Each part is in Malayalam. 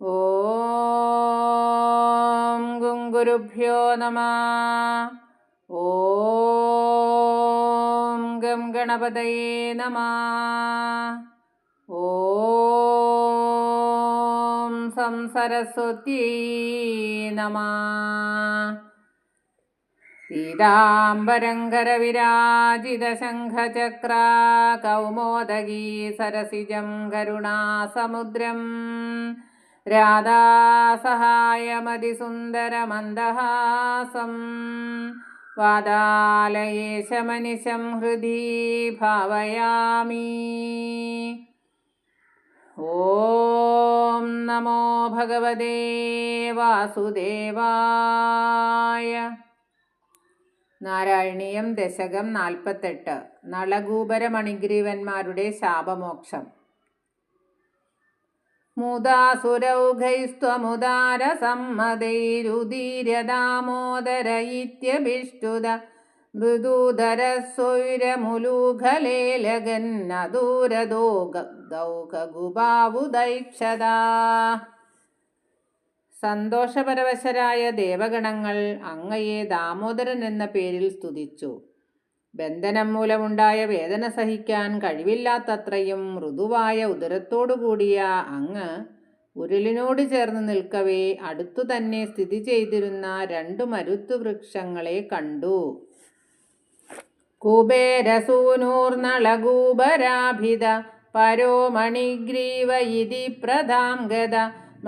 ഓം ഗുരുഭ്യോ നമഃ. ഓം ഗണപതയേ നമഃ. ഓം സരസ്വത്യൈ നമഃ. പീതാംബരംകരവിരാജിതശംഖചക്ര കൗമോദഗീ സരസിജം കരുണാസമുദ്രം രാധാസഹായമതിസുന്ദരമന്ദഹാസം വാതാലയേശമനിശം ഹൃദി ഭാവയാമി. ഓം നമോ ഭഗവതേ വാസുദേവായ. നാരായണീയം ദശകം 48. നളകൂപരമണിഗ്രീവന്മാരുടെ ശാപമോക്ഷം. മുദാസുരൗഘൈസ്ത്വമുദാരസമ്മതൈരുദീര്യദാമോദര ഇത്യഭിഷ്ടുത മൃദുധരസ്വൈരമുലൂഖലേലഗന്നദൂരദോഗൗഖഗുബാവുദൈക്ഷതാ. സന്തോഷപരവശരായ ദേവഗണങ്ങൾ അങ്ങയെ ദാമോദരൻ എന്ന പേരിൽ സ്തുതിച്ചു. ബന്ധനം മൂലമുണ്ടായ വേദന സഹിക്കാൻ കഴിവില്ലാത്തത്രയും മൃദുവായ ഉദരത്തോടുകൂടിയ അങ്ങ് ഉരുളിനോട് ചേർന്ന് നിൽക്കവേ അടുത്തു തന്നെ സ്ഥിതി ചെയ്തിരുന്ന 2 മരുത്തു വൃക്ഷങ്ങളെ കണ്ടു. കുബേരസൂനൂർനളകൂപരാഭിത പരോമണിഗ്രീവ ഇതി പ്രധാംഗത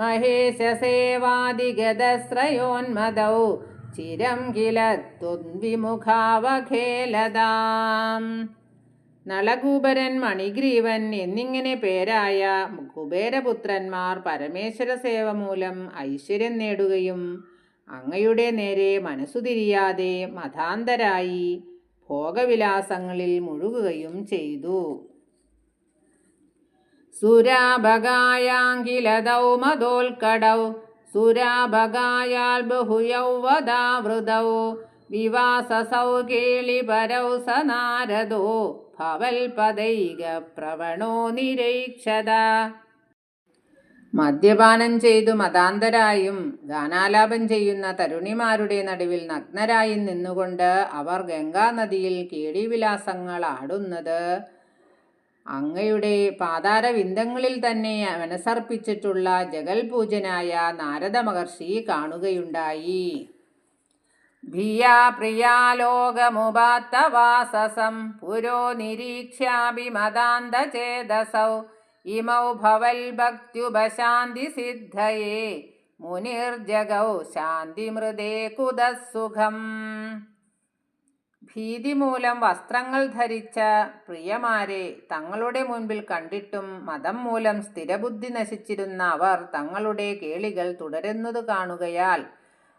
മഹേശസേവാദിഗതശ്രയോന്മദൗ ചിരം കില ത്വദ്വിമുഖാവഖേലതാം. നളകൂപരൻ, മണിഗ്രീവൻ എന്നിങ്ങനെ പേരായ കുബേരപുത്രന്മാർ പരമേശ്വര സേവ മൂലം ഐശ്വര്യം നേടുകയും അങ്ങയുടെ നേരെ മനസ്സുതിരിയാതെ മതാന്തരായി ഭോഗവിലാസങ്ങളിൽ മുഴുകുകയും ചെയ്തു. സുരാഭഗായാങ്കിലദൗ മദോൽക്കടൗ സുരാഭഗായാൽ ബഹുയൗവദാവൃതൗ വിവാസസൗ കേളിപരൗ സനാരദോ ഭവൽപദൈക പ്രവണോ നിരൈക്ഷത. മദ്യപാനം ചെയ്തു മതാന്തരായും ഗാനാലാപം ചെയ്യുന്ന തരുണിമാരുടെ നടുവിൽ നഗ്നരായി നിന്നുകൊണ്ട് അവർ ഗംഗാനദിയിൽ കേളിവിലാസങ്ങൾ ആടുന്നത് അങ്ങയുടെ പാതാരവിന്ദങ്ങളിൽ തന്നെ മനസ്സർപ്പിച്ചിട്ടുള്ള ജഗൽപൂജനായ നാരദ മഹർഷി കാണുകയുണ്ടായി. ഭിയാ പ്രിയാലോകമുപാത്തവാസസം പുരോ നിരീക്ഷ്യാഭിമതാന്തചേതസൗ ഇമൗ ഭവൽ ഭക്ത്യുപശാന്തി സിദ്ധയേ മുനിർജഗൗ ശാന്തിമൃതേ കുതസുഖം. ഭീതി മൂലം വസ്ത്രങ്ങൾ ധരിച്ച പ്രിയമാരെ തങ്ങളുടെ മുൻപിൽ കണ്ടിട്ടും മതം മൂലം സ്ഥിരബുദ്ധി നശിച്ചിരുന്ന അവർ തങ്ങളുടെ കേളികൾ തുടരുന്നത് കാണുകയാൽ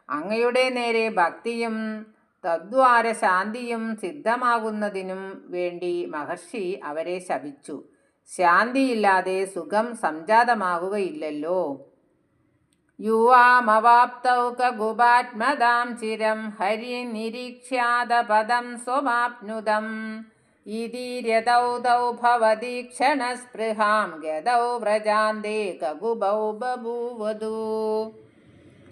അങ്ങയുടെ നേരെ ഭക്തിയും തദ്വാര ശാന്തിയും സിദ്ധമാകുന്നതിനും വേണ്ടി മഹർഷി അവരെ ശപിച്ചു. ശാന്തിയില്ലാതെ സുഖം സംജാതമാകുകയില്ലല്ലോ. യുവാമവാപ്തൗകഗുപാത്മദാം ചിരം ഹരിനിരീക്ഷ്യാദപദം സ്വമാപ്നുതം ഇതീര്യതൗ തൗ ഭവദീക്ഷണസ്പൃഹാം ഗതൗ വ്രജാന്തേ കഗുബൗ ബഭൂവതു.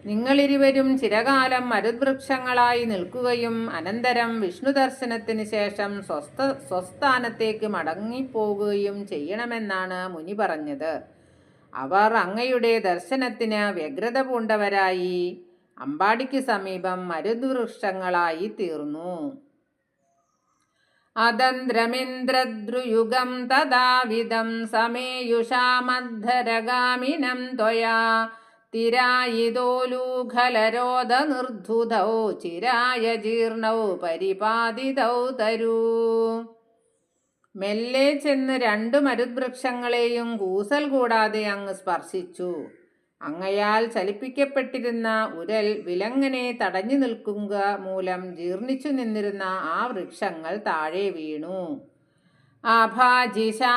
നിങ്ങളിരുവരും ചിരകാലം മരുദ്വൃക്ഷങ്ങളായി നിൽക്കുകയും അനന്തരം വിഷ്ണു ദർശനത്തിന് ശേഷം സ്വസ്ഥാനത്തേക്ക് മടങ്ങിപ്പോകുകയും ചെയ്യണമെന്നാണ് മുനി പറഞ്ഞത്. അവർ അങ്ങയുടെ ദർശനത്തിന് വ്യഗ്രത പൂണ്ടവരായി അമ്പാടിക്ക് സമീപം മരുദ്വൃക്ഷങ്ങളായി തീർന്നു. അതന്ത്രമിന്ദ്രദ്രുയുഗം തദാവിധം സമേയുഷാമദ്ധരഗാമിനം ത്വയാ തിരായിതോലൂഖലരോധനിർധുതൗ ചിരായ ജീർണൗ പരിപാതിതൗ തരൂ. മെല്ലെ ചെന്ന് 2 മരുദ്വൃക്ഷങ്ങളെയും കൂസൽ കൂടാതെ അങ്ങ് സ്പർശിച്ചു. അങ്ങയാൽ ചലിപ്പിക്കപ്പെട്ടിരുന്ന ഉരൽ വിലങ്ങനെ തടഞ്ഞു നിൽക്കുക മൂലം ജീർണിച്ചു നിന്നിരുന്ന ആ വൃക്ഷങ്ങൾ താഴെ വീണു. ആഭാജിശാഗീതിദയം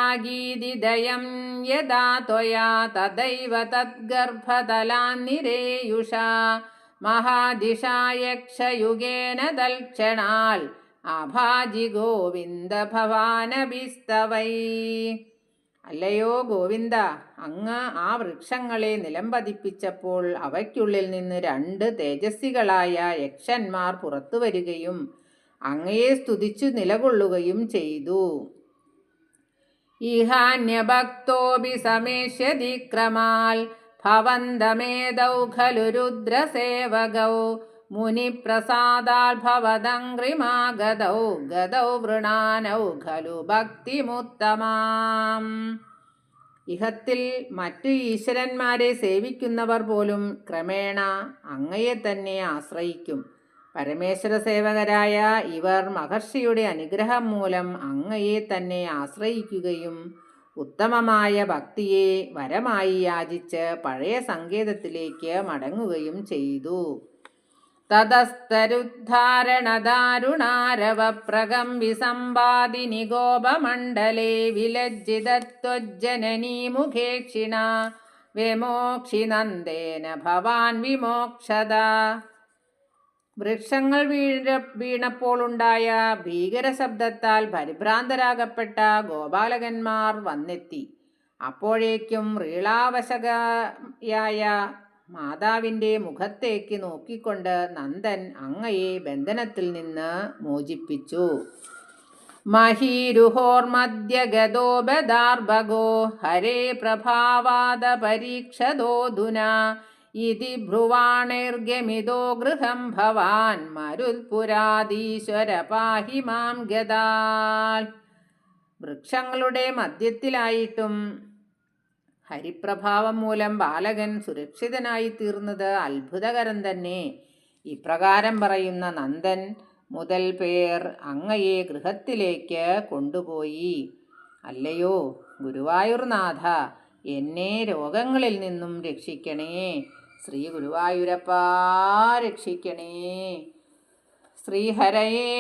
യദാ ത്വയാ തദൈവ തദ്ഗർഭതലാന്നിരേയുഷാ മഹാദിശായക്ഷയുഗേന തൽക്ഷണാൽ ആഭാജി ഗോവിന്ദ ഭവാനഭിസ്തവൈ. അല്ലയോ ഗോവിന്ദ, അങ്ങ് ആ വൃക്ഷങ്ങളെ നിലംപതിപ്പിച്ചപ്പോൾ അവയ്ക്കുള്ളിൽ നിന്ന് 2 തേജസ്വികളായ യക്ഷന്മാർ പുറത്തു വരികയും അങ്ങയെ സ്തുതിച്ചു നിലകൊള്ളുകയും ചെയ്തു. ഇഹാന്യഭക്തോപി സമേഷ്യതി ക്രമാൽ ഭവന്തമേതൗ ഖലു രുദ്രസേവകൗ മുനിപ്രസാദാൽ ഭവദംഘ്രിമാഗതൗ ഗതൗ വൃണാനൗ ഖലു ഭക്തിമുത്തമാം. ഇഹത്തിൽ മറ്റു ഈശ്വരന്മാരെ സേവിക്കുന്നവർ പോലും ക്രമേണ അങ്ങയെ തന്നെ ആശ്രയിക്കും. പരമേശ്വര സേവകരായ ഇവർ മഹർഷിയുടെ അനുഗ്രഹം മൂലം അങ്ങയെ തന്നെ ആശ്രയിക്കുകയും ഉത്തമമായ ഭക്തിയെ വരമായി യാചിച്ച് പഴയ സങ്കേതത്തിലേക്ക് മടങ്ങുകയും ചെയ്തു. തതസ്തരുദ്ധാരണദാരുണാരവ പ്രകമ്പി സമ്പാദിനി ഗോപമണ്ഡലേ വിലജ്ജിതത്വജ്ജനനീ മുഖേക്ഷിണ വിമോക്ഷി നന്ദേന ഭവാൻ വിമോക്ഷത. വൃക്ഷങ്ങൾ വീണപ്പോൾ ഉണ്ടായ ഭീകരശബ്ദത്താൽ പരിഭ്രാന്തരാകപ്പെട്ട ഗോപാലകന്മാർ വന്നെത്തി. അപ്പോഴേക്കും വ്രീളാവശകയായ മാതാവിൻ്റെ മുഖത്തേക്ക് നോക്കിക്കൊണ്ട് നന്ദൻ അങ്ങയെ ബന്ധനത്തിൽ നിന്ന് മോചിപ്പിച്ചു. മഹീരുഹോർമദ്യഗതോപദാർഭഗോ ഹരേ പ്രഭാവാദ പരീക്ഷതോധുന ഇതി ഭ്രുവാണൈർഗമിതോ ഗൃഹം ഭവാൻ മരുത്പുരാധീശ്വര പാഹി മാം ഗതാൽ. വൃക്ഷങ്ങളുടെ മധ്യത്തിലായിട്ടും ഹരിപ്രഭാവം മൂലം ബാലകൻ സുരക്ഷിതനായി തീർന്നത് അത്ഭുതകരം തന്നെ. ഇപ്രകാരം പറയുന്ന നന്ദൻ മുതൽ പേർ അങ്ങയെ ഗൃഹത്തിലേക്ക് കൊണ്ടുപോയി. അല്ലയോ ഗുരുവായൂർനാഥ, എന്നെ രോഗങ്ങളിൽ നിന്നും രക്ഷിക്കണേ. ശ്രീ ഗുരുവായൂരപ്പാ രക്ഷിക്കണേ. ശ്രീഹരയേ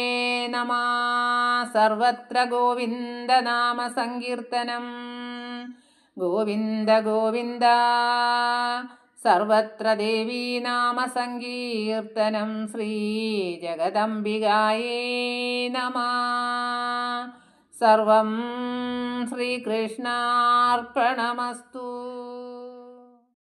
നമഃ. സർവത്ര ഗോവിന്ദനാമ സങ്കീർത്തനം. ഗോവിന്ദ ഗോവിന്ദ. സർവത്ര ദേവീനാമ സങ്കീർത്തനം. ശ്രീ ജഗദംബികായേ നമഃ. സർവം ശ്രീകൃഷ്ണാർപ്പണമസ്തു.